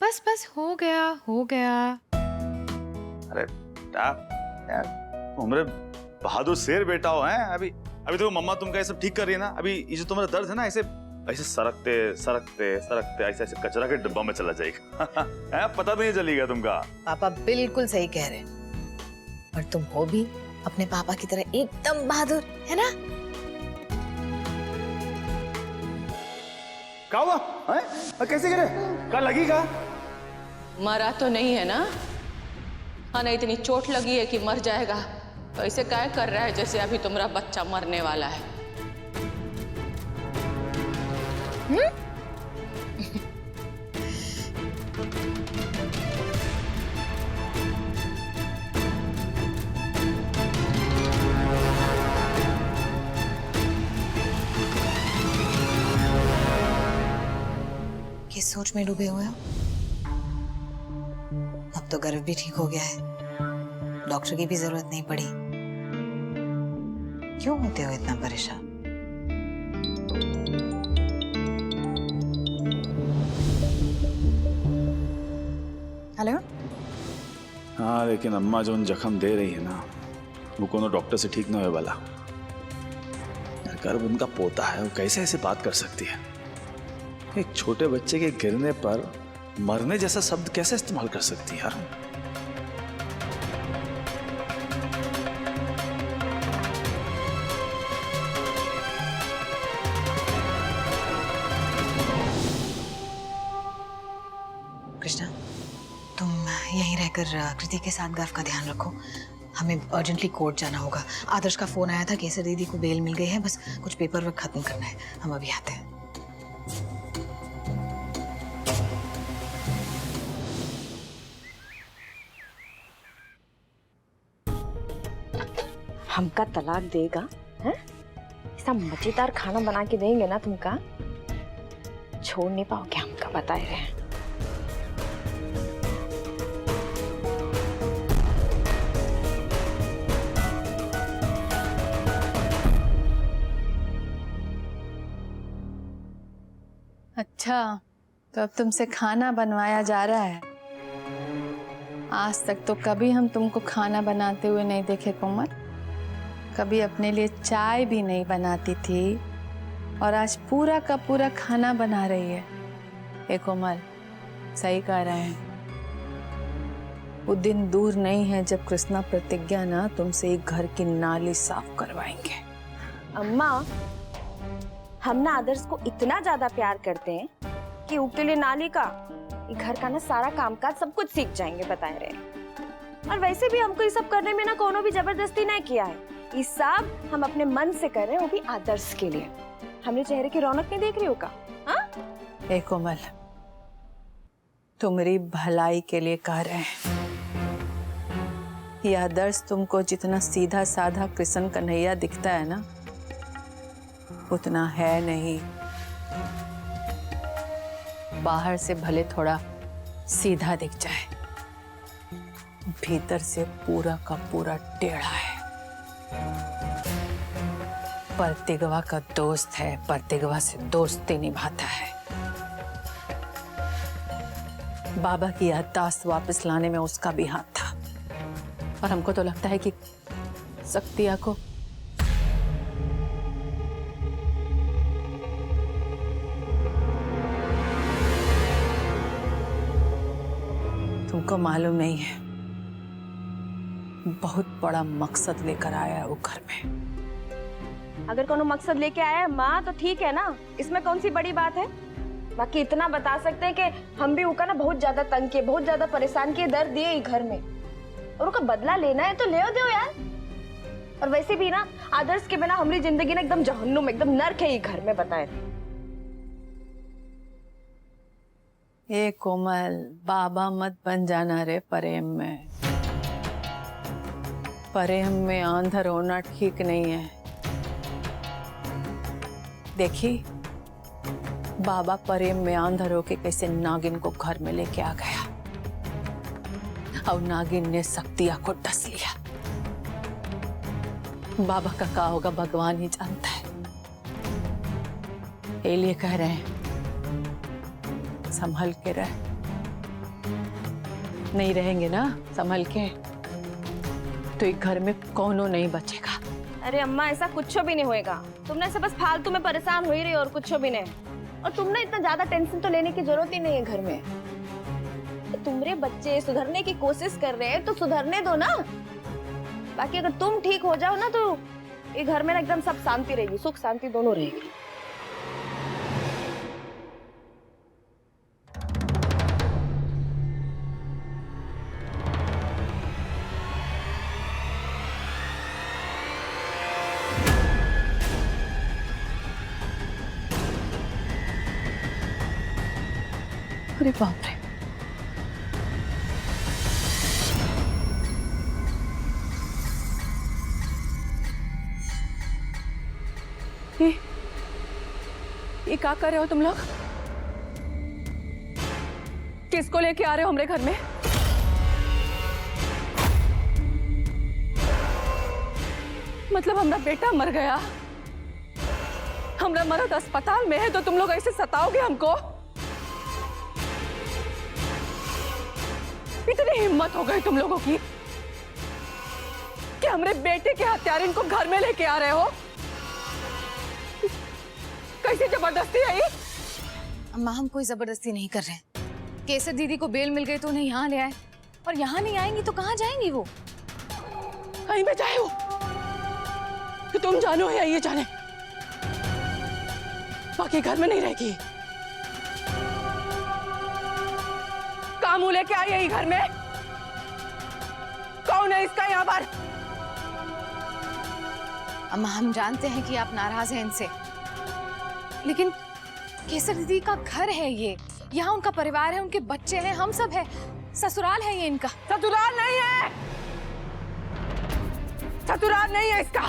बस बस हो गया हो गया। अरे बेटा यार, तुम हमरे बहादुर शेर बेटा हो हैं। अभी अभी तो मम्मा तुमका ये सब ठीक कर रही है ना। अभी ये जो तुम्हारा दर्द है ना, ऐसे ऐसे सरकते सरकते सरकते ऐसे ऐसे कचरा के डिब्बा में चला जाएगा। पता नहीं चलेगा तुमका। पापा बिल्कुल सही कह रहे हैं, पर तुम हो भी अपने पापा की तरह एकदम बहादुर, है ना? क्या हुआ? कैसे गिरे? क्या लगी? का मरा तो नहीं है ना? हाँ, नहीं इतनी चोट लगी है कि मर जाएगा तो ऐसे क्या कर रहा है जैसे अभी तुम्हारा बच्चा मरने वाला है। किस सोच में डूबे हुए हो? अब तो गर्भ भी ठीक हो गया है, डॉक्टर की भी जरूरत नहीं पड़ी। क्यों होते हो इतना परेशान? हेलो? हाँ, लेकिन अम्मा जो जख्म दे रही है ना, वो कोनो डॉक्टर से ठीक ना होने वाला। गर्भ उनका पोता है, वो कैसे ऐसे बात कर सकती है? एक छोटे बच्चे के गिरने पर मरने जैसा शब्द कैसे इस्तेमाल कर सकती है यार? कृष्णा, तुम यहीं रहकर कृति के साथ गर्भ का ध्यान रखो। हमें अर्जेंटली कोर्ट जाना होगा। आदर्श का फोन आया था, केसर दीदी को बेल मिल गई है, बस कुछ पेपर वर्क खत्म करना है। हम अभी आते हैं। हमका तलाक देगा है? ऐसा मजेदार खाना बना के देंगे ना तुमका, छोड़ नहीं पाओगे। हमका बताए रहे हैं। अच्छा, तो अब तुमसे खाना बनवाया जा रहा है। आज तक तो कभी हम तुमको खाना बनाते हुए नहीं देखे कोमल। कभी अपने लिए चाय भी नहीं बनाती थी और आज पूरा का पूरा खाना बना रही है। ए कोमल, सही कह रहे हैं। वो दिन दूर नहीं है जब कृष्णा प्रतिज्ञा ना तुमसे एक घर की नाली साफ करवाएंगे। अम्मा, हम ना आदर्श को इतना ज्यादा प्यार करते हैं कि उकेले नाली का, ये घर का ना सारा कामकाज सब कुछ सीख जाएंगे, बताए रहे। और वैसे भी हमको ये सब करने में ना कोनो भी जबरदस्ती नहीं किया है। ये सब हम अपने मन से कर रहे हैं, वो भी आदर्श के लिए। हमने चेहरे की रौनक नहीं देख रही हो का? हाँ? ए कोमल, तुम्हारी भलाई के लिए कह रहे हैं। ये आदर्श तुमको जितना सीधा साधा कृष्ण कन्हैया दिखता है ना, उतना है नहीं। बाहर से भले थोड़ा सीधा दिख जाए, भीतर से पूरा का पूरा टेढ़ा है। प्रतिगवा का दोस्त है, प्रतिगवा से दोस्ती निभाता है। बाबा की याददाश्त वापस लाने में उसका भी हाथ था, और हमको तो लगता है कि शक्तिया को तुमको मालूम नहीं है, बहुत बड़ा मकसद लेकर आया है वो घर में। अगर कोनो मकसद लेके आया है माँ तो ठीक है ना, इसमें कौन सी बड़ी बात है। बाकी इतना बता सकते हैं कि हम भी उनका ना बहुत ज्यादा तंग किए, बहुत ज्यादा परेशान किए, दर्द दिए घर में, और उनका बदला लेना है तो ले दो यार। और वैसे भी ना आदर्श के बिना हमारी जिंदगी ना एकदम जहन्नुम, एकदम नर्क है ये घर में, बताए। ए कोमल, बाबा मत बन जाना रे प्रेम में। प्रेम में आंधर होना ठीक नहीं है। देखी, बाबा प्रेम में आंधर होके कैसे नागिन को घर में लेके आ गया, और नागिन ने शक्तिया को डस लिया। बाबा का क्या होगा भगवान ही जानता है। ये लिए कह रहे हैं, संभल के रह, नहीं रहेंगे ना संभल के, तो एक घर में कौनो नहीं बचेगा। अरे अम्मा ऐसा कुछ भी नहीं होएगा। तुमने ऐसे बस फालतू में परेशान हो ही रही हो और कुछ भी नहीं। और तुमने इतना ज्यादा टेंशन तो लेने की जरूरत ही नहीं है घर में। तो तुम्हारे बच्चे सुधरने की कोशिश कर रहे हैं तो सुधरने दो ना। बाकी अगर तुम ठीक हो जाओ ना तो ये घर में ना एकदम सब शांति रहेगी, सुख शांति दोनों रहेगी। अरे बाप रे, ये क्या कर रहे हो तुम लोग? किसको लेके आ रहे हो हमरे घर में? मतलब हमारा बेटा मर गया, हमारा मर्द अस्पताल में है, तो तुम लोग ऐसे सताओगे हमको? इतनी हिम्मत हो गई तुम लोगों की कि हमरे बेटे के हत्यारिन को घर में लेके आ रहे हो? कैसी जबरदस्ती है ये? अम्मा हम कोई जबरदस्ती नहीं कर रहे हैं। केसर दीदी को बेल मिल गई तो उन्हें यहाँ ले आए, और यहाँ नहीं आएंगी तो कहाँ जाएंगी वो? कहीं पे जाए हो कि तुम जानो या ये जाने, बाकी घर में नहीं रहेगी। काम मुंह लेके आई है ये घर में? कौन है इसका यहाँ पर? अम्मा हम जानते हैं कि आप नाराज हैं इनसे, लेकिन केसर दीदी का घर है ये, यहाँ उनका परिवार है, उनके बच्चे हैं, हम सब है, ससुराल है ये इनका। ससुराल नहीं है, ससुराल नहीं है इसका।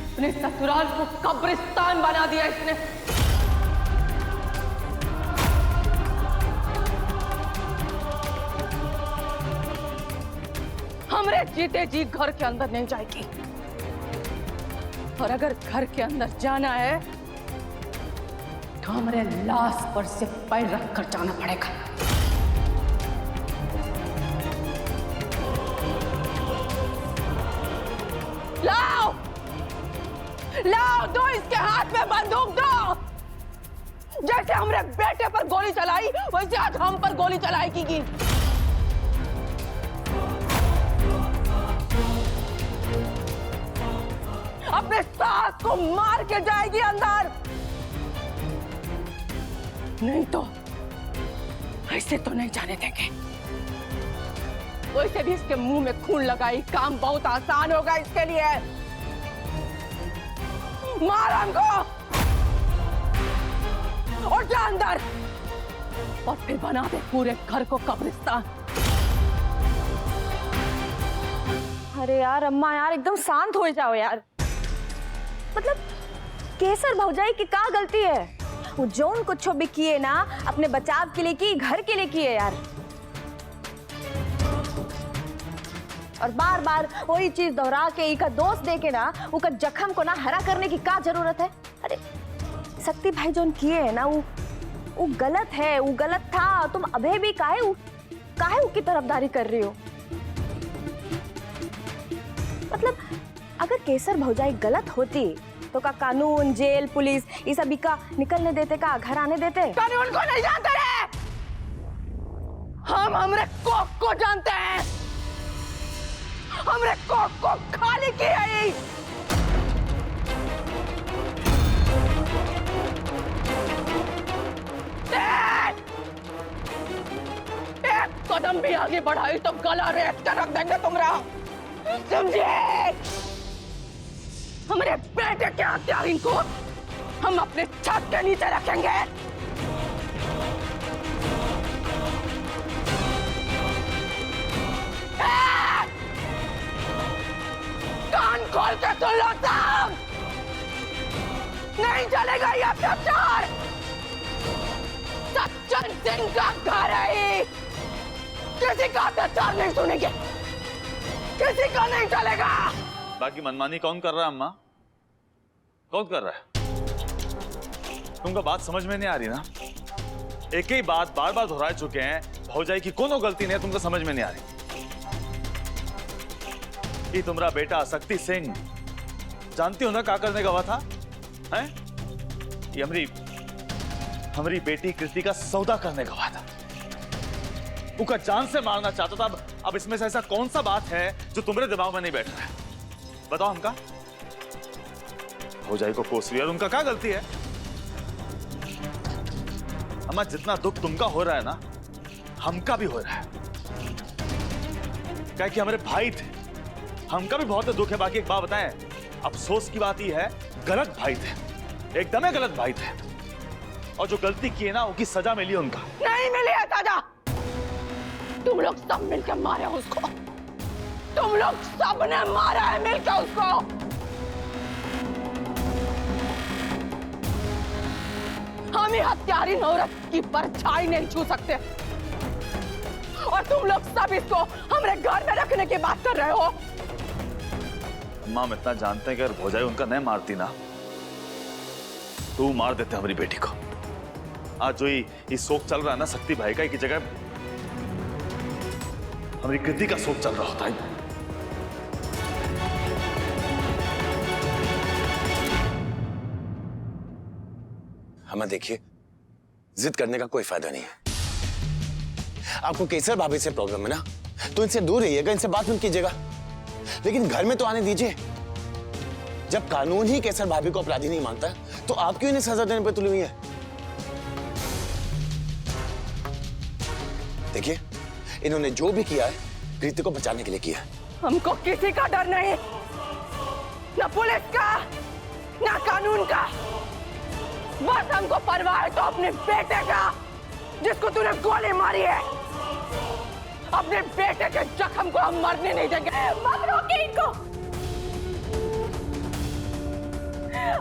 अपने ससुराल को कब्रिस्तान बना दिया इसने। हमरे जीते जी घर के अंदर नहीं जाएगी, और अगर घर के अंदर जाना है तो हमारे लाश पर से पैर रखकर जाना पड़ेगा। लाओ लाओ, दो इसके हाथ में बंदूक दो। जैसे हमरे बेटे पर गोली चलाई वैसे आज हम पर गोली चलाएगी। अपने सास को मार के जाएगी अंदर, नहीं तो ऐसे तो नहीं जाने देंगे। वैसे भी इसके मुंह में खून लगाई, काम बहुत आसान होगा इसके लिए। मार हमको और जा अंदर, और फिर बना दे पूरे घर को कब्रिस्तान। अरे यार अम्मा यार एकदम शांत हो जाओ यार। मतलब केसर भौजाई की क्या गलती है? वो जौन कुछ भी किए ना अपने बचाव के लिए की, घर के लिए किए यार। और बार बार वही चीज दोहरा के इका दोस्त दे के ना उका जख्म को ना हरा करने की क्या जरूरत है? अरे शक्ति भाई जौन किए है ना वो गलत है, वो गलत था। तुम अभी भी काहे उसकी तरफदारी कर रही हो? मतलब अगर केसर भौजाई गलत होती तो का कानून, जेल, पुलिस ये सब का निकलने देते, का घर आने देते? कानून को नहीं जानते हैं, हम हमरे कोक को जानते हैं। हमरे कोक को खाली की है। एक कदम भी आगे बढ़ाई तो गला रेत कर रख देंगे तुमरा, समझे? हमारे बेटे के हत्यारिन को हम अपने छत के नीचे रखेंगे। कान खोल के सुन लो सब, नहीं चलेगा ये अत्याचार। सज्जन सिंह का घर है, किसी का अत्याचार नहीं सुनेंगे, किसी का नहीं चलेगा। बाकी मनमानी कौन कर रहा है अम्मा? कौन कर रहा है? तुमको बात समझ में नहीं आ रही ना? एक ही बात बार बार दोहरा चुके हैं, भौजाई की कोनो गलती नहीं है, तुमको समझ में नहीं आ रही। ये तुम्हारा बेटा शक्ति सिंह, जानती हो ना क्या करने गवा था? हैं? ये हमारी बेटी कृति का सौदा करने गवा था। उसका जान से मारना चाहता था। अब इसमें से ऐसा कौन सा बात है जो तुम्हारे दिमाग में नहीं बैठ रहा है? बताओ हमका। भौजाई को कोस रही है और उनका क्या गलती है? अम्मा, जितना दुख तुमका हो रहा है ना, हमका भी हो रहा है। क्या कि हमारे भाई थे, हमका भी बहुत दुख है। बाकी एक बात बताएं, अफसोस की बात यह है, गलत भाई थे, एकदम गलत भाई थे। और जो गलती की है ना, उसकी सजा मिली उनका। नहीं मिली है सजा। तुम लोग सब मिलकर मारे उसको। तुम लोग सब ने मारा है मिलकर उसको। हम ही हत्यारी औरत की परछाई नहीं छू सकते। और तुम लोग सब इसको हमारे घर में रखने की बात कर रहे हो। अम्मा, हम इतना जानते हैं कि अगर भौजाई उनका नहीं मारती ना, तो मार देते हमारी बेटी को। आज जो ये शोक चल रहा है ना शक्ति भाई का, की जगह हमारी कृति का शोक चल रहा होता है। हमें देखिए, जिद करने का कोई फायदा नहीं है। आपको केसर भाभी से प्रॉब्लम है ना, तो इनसे दूर रहिएगा, इनसे बात मत कीजिएगा। लेकिन घर में तो आने दीजिए। जब कानून ही केसर भाभी को अपराधी नहीं मानता, तो आप क्यों इन्हें सजा देने पर तुली हुई है? देखिए, इन्होंने जो भी किया है, कृति को बचाने के लिए किया है। हमको किसी का डर नहीं, ना पुलिस का, ना कानून का। बस हमको परवाह है तो अपने बेटे का, जिसको तूने गोली मारी है। अपने बेटे के जख्म को हम मरने नहीं देंगे। मत रोके इनको।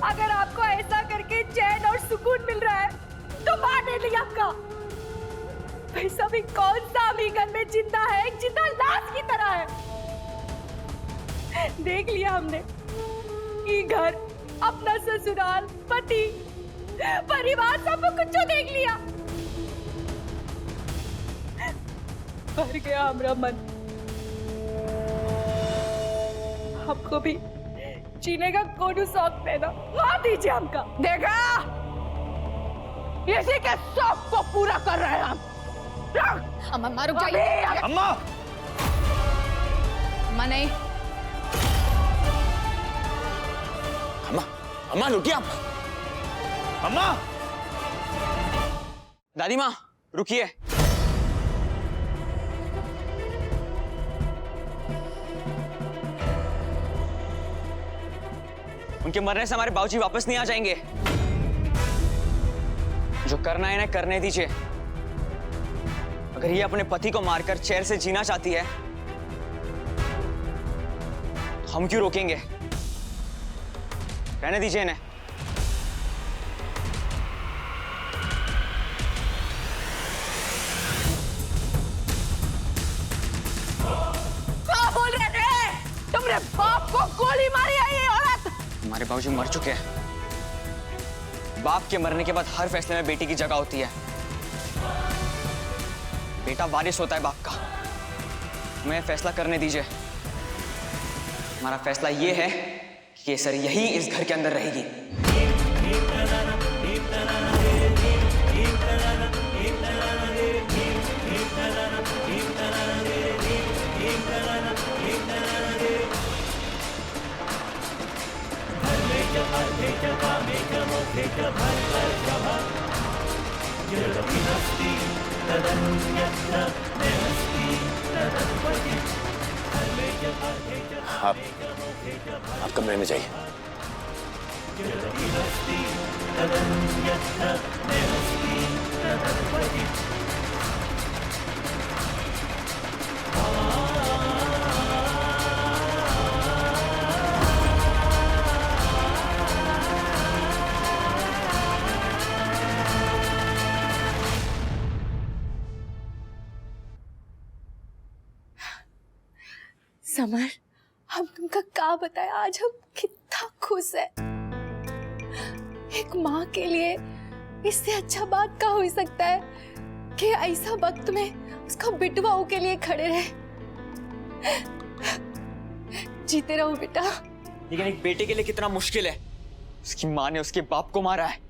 अगर आपको ऐसा करके चैन और सुकून मिल रहा है तो मारने लिया आपका। वैसा भी कौन सा अभी घर में जिंदा है, एक जिंदा लाश की तरह है। देख लिया हमने कि घर, अपना ससुराल, पति, परिवार सब कुछ देख लिया। भर गया हमारा मन। हमको भी जीने का कोई शौक देना, मार दीजिए हमका। देखा, इसी के शौक को पूरा कर रहे हैं हम। अम्मा रुक जाइए। अम्मा! अम्मा नहीं। अम्मा, अम्मा रुकिए आप। अम्मा! दादी माँ रुकिए। उनके मरने से हमारे बाबूजी वापस नहीं आ जाएंगे। जो करना है ना करने दीजिए। अगर ये अपने पति को मारकर चैन से जीना चाहती है, तो हम क्यों रोकेंगे? रहने दीजिए इन्हें। क्या बोल रहे थे? तुमने बाप को गोली मारी है ये औरत। हमारे बाबूजी मर चुके हैं। बाप के मरने के बाद हर फैसले में बेटी की जगह होती है। बेटा वारिस होता है बाप का। हमें फैसला करने दीजिए। हमारा फैसला ये है कि केसर यही इस घर के अंदर रहेगी। आप कमरे में जाइए। समर, हम तुमका का बताया, आज हम कितना खुश है। एक माँ के लिए इससे अच्छा बात का हो सकता है कि ऐसा वक्त में उसका बिटवा के लिए खड़े रहे। जीते रहो बेटा। लेकिन एक बेटे के लिए कितना मुश्किल है। उसकी माँ ने उसके बाप को मारा है।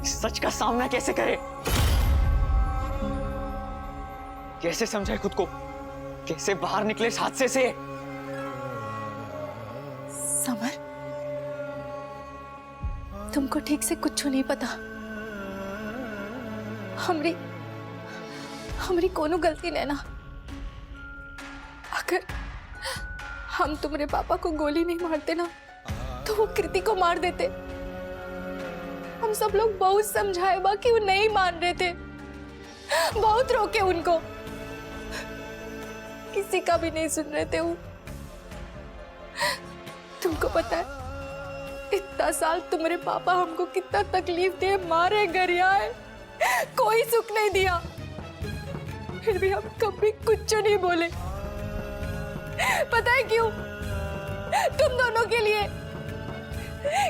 सच का सामना कैसे करे? कैसे समझाए खुद को? कैसे बाहर निकले इस हादसे से? समर, तुमको ठीक से कुछ नहीं पता। हमरी कोनो गलती नहीं ना। अगर हम तुम्हारे पापा को गोली नहीं मारते ना तो वो कृति को मार देते। हम सब लोग बहुत समझाए बा कि वो नहीं मान रहे थे, बहुत रोके उनको, किसी का भी नहीं सुन रहे थे वो। तुमको पता है इतना साल तुम्हारे पापा हमको कितना तकलीफ दिए, मारे, गरियाए, कोई सुख नहीं दिया, फिर भी हम कभी कुछ नहीं बोले। पता है क्यों? तुम दोनों के लिए,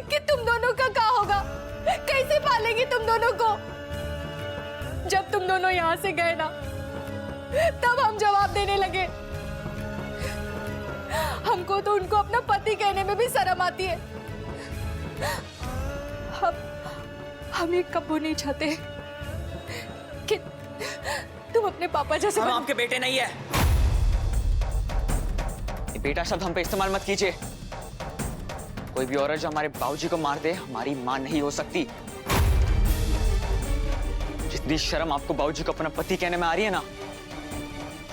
कि तुम दोनों का क्या होगा, कैसे पालेगी तुम दोनों को। जब तुम दोनों यहाँ से गए ना तब हम जवाब देने लगे। हमको तो उनको अपना पति कहने में भी शर्म आती है। हम ये कबू नहीं चाहते कि तुम अपने पापा जैसे हम आपके बेटे नहीं है। ये बेटा शब्द हम पे इस्तेमाल मत कीजिए। कोई भी औरत जो हमारे बाबूजी को मार दे हमारी मां नहीं हो सकती। जितनी शर्म आपको बाबूजी को अपना पति कहने में आ रही है ना,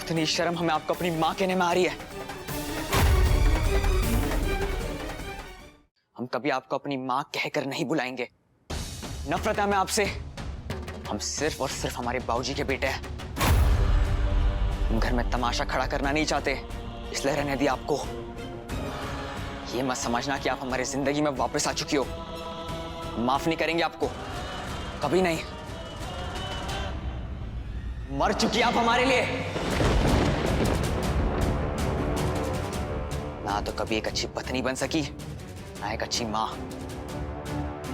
उतनी शर्म हमें आपको अपनी मां कहने में आ रही है। हम कभी आपको अपनी मां कहकर नहीं बुलाएंगे। नफरत है हमें आपसे। हम सिर्फ और सिर्फ हमारे बाबूजी के बेटे हैं। हम घर में तमाशा खड़ा करना नहीं चाहते, इसलिए रहने दिया आपको। ये मत समझना कि आप हमारी जिंदगी में वापस आ चुकी हो। माफ नहीं करेंगे आपको, कभी नहीं। मर चुकी आप हमारे लिए। ना तो कभी एक अच्छी पत्नी बन सकी, ना एक अच्छी मां।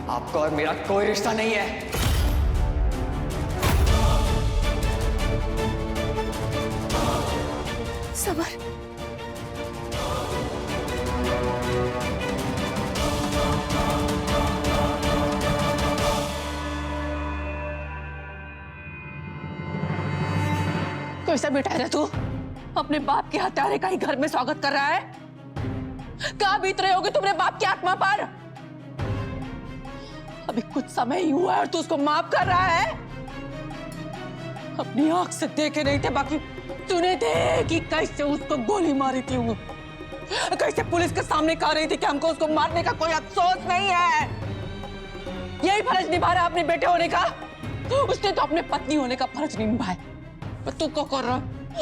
आपका और मेरा कोई रिश्ता नहीं है। समर, कैसा बेटा है तू? अपने बाप के हत्यारे का ही घर में स्वागत कर रहा है। कहाँ बीत रहे होगे तुम्हारे बाप की आत्मा पर? अभी कुछ समय ही हुआ है और तू उसको माफ कर रहा है। अपनी आंख से देखे नहीं थे, बाकी सुने थे कि कैसे उसको गोली मारी थी वो, कैसे पुलिस के सामने कह रही थी कि हमको उसको मारने का कोई अफसोस नहीं है। यही फर्ज निभा रहा अपने बेटे होने का। उसने तो अपने पत्नी होने का फर्ज नहीं निभाया। तू क्या कर रहा?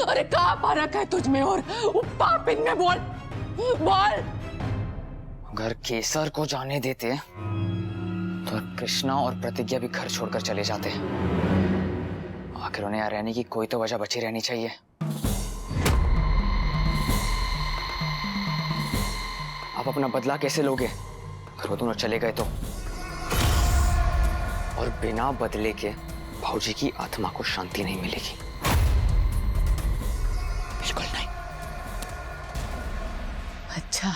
अरे क्या फर्क है तुझ में और पाप इनमें? बोल बोल। अगर केसर को जाने देते तो कृष्णा और प्रतिज्ञा भी घर छोड़कर चले जाते। आखिर उन्हें यहाँ रहने की कोई तो वजह बची रहनी चाहिए। आप अपना बदला कैसे लोगे अगर वो दोनों चले गए तो? और बिना बदले के भाऊजी की आत्मा को शांति नहीं मिलेगी। बिल्कुल नहीं। अच्छा,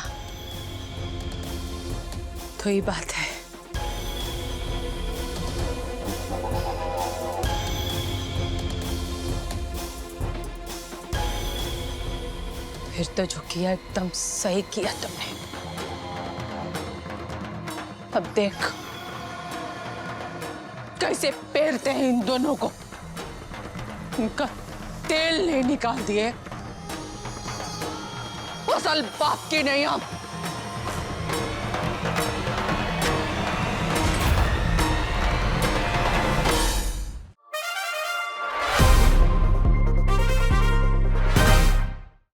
तो ये बात है। फिर तो जो किया एकदम सही किया तुमने। अब देख कैसे पेरते हैं इन दोनों को। इनका तेल नहीं निकाल दिए। असल बाप की नहीं हम।